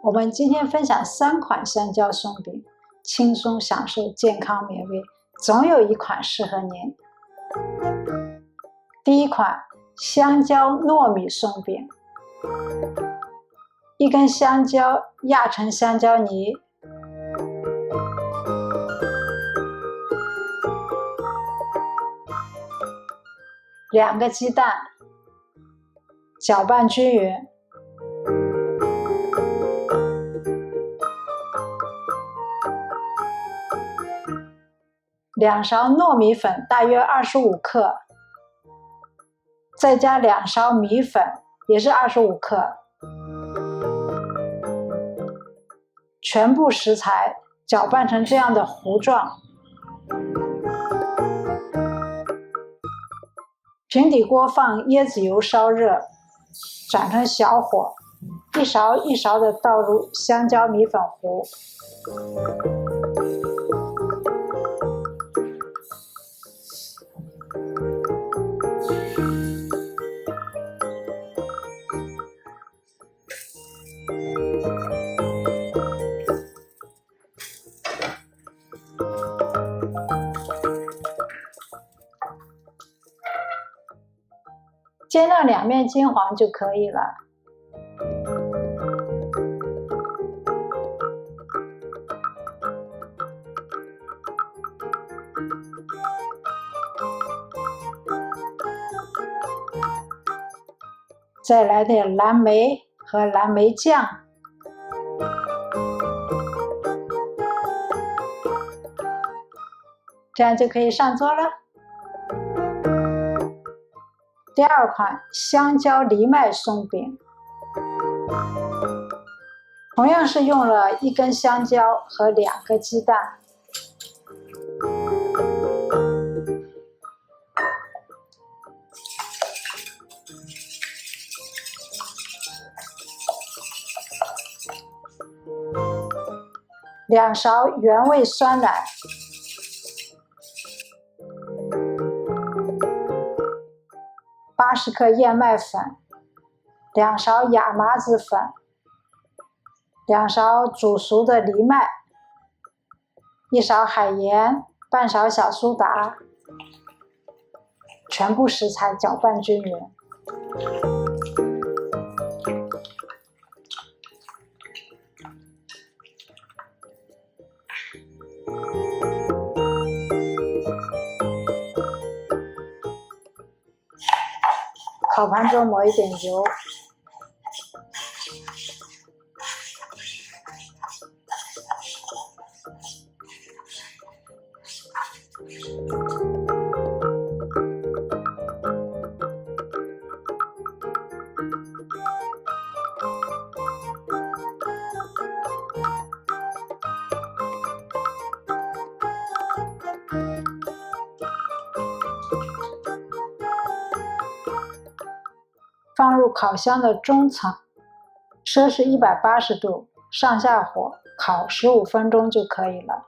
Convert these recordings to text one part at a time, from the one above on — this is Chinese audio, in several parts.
我们今天分享3款香蕉松饼，轻松享受健康美味，总有一款适合您。第一款香蕉糯米松饼，一根香蕉压成香蕉泥，2个鸡蛋，搅拌均匀。2勺糯米粉，大约25克，再加2勺米粉，也是25克。全部食材搅拌成这样的糊状。平底锅放椰子油烧热，转成小火，一勺一勺的倒入香蕉米粉糊。煎到2面金黄就可以了。再来点蓝莓和蓝莓酱，这样就可以上桌了。第2款香蕉藜麦松饼，同样是用了1根香蕉和2个鸡蛋。2勺原味酸奶，80克燕麦粉，2勺亚麻籽粉，2勺煮熟的藜麦，1勺海盐，半勺小苏打，全部食材搅拌均匀。烤盘中抹一点油，放入烤箱的中层，摄氏180度，上下火烤15分钟就可以了。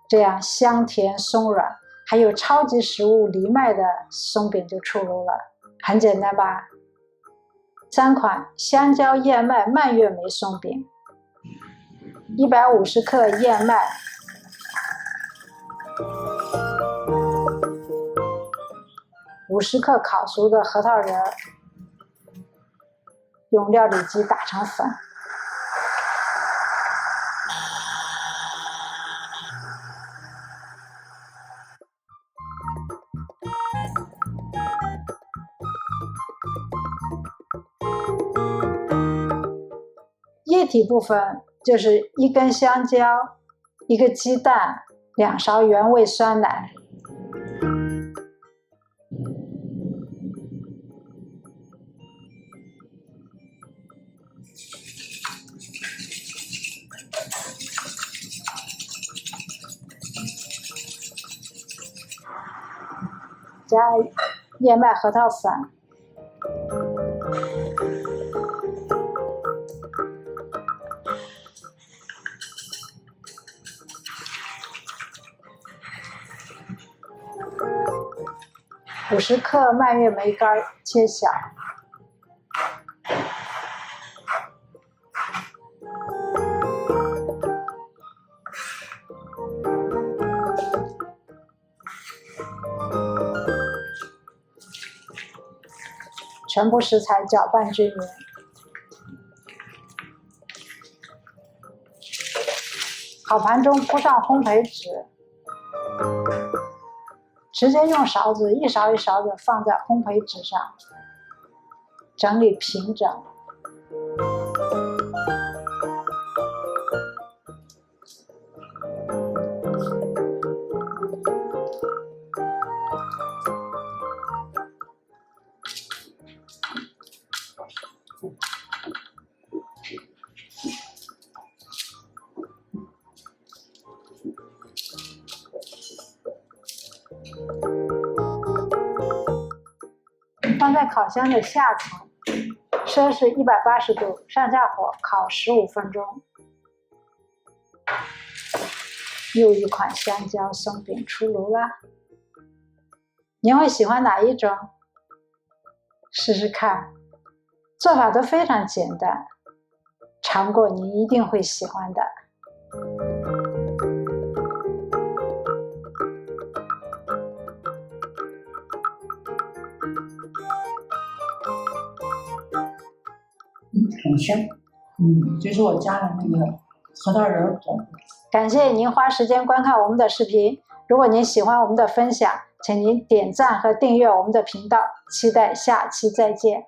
这样香甜松软，还有超级食物藜麦的松饼就出炉了，很简单吧？3款香蕉燕麦蔓越莓松饼，150克燕麦，50克烤熟的核桃仁，用料理机打成粉。液体部分就是1根香蕉，1个鸡蛋，2勺原味酸奶。加燕麦核桃粉，50克蔓越莓干切小，全部食材搅拌均匀。烤盘中铺上烘焙纸，直接用勺子一勺一勺的放在烘焙纸上，整理平整。放在烤箱的下层，摄氏180度，上下火烤15分钟。又一款香蕉松饼出炉啦！您会喜欢哪一种？试试看，做法都非常简单，尝过您一定会喜欢的。很香，这是我加了那个核桃仁粉。感谢您花时间观看我们的视频，如果您喜欢我们的分享，请您点赞和订阅我们的频道，期待下期再见。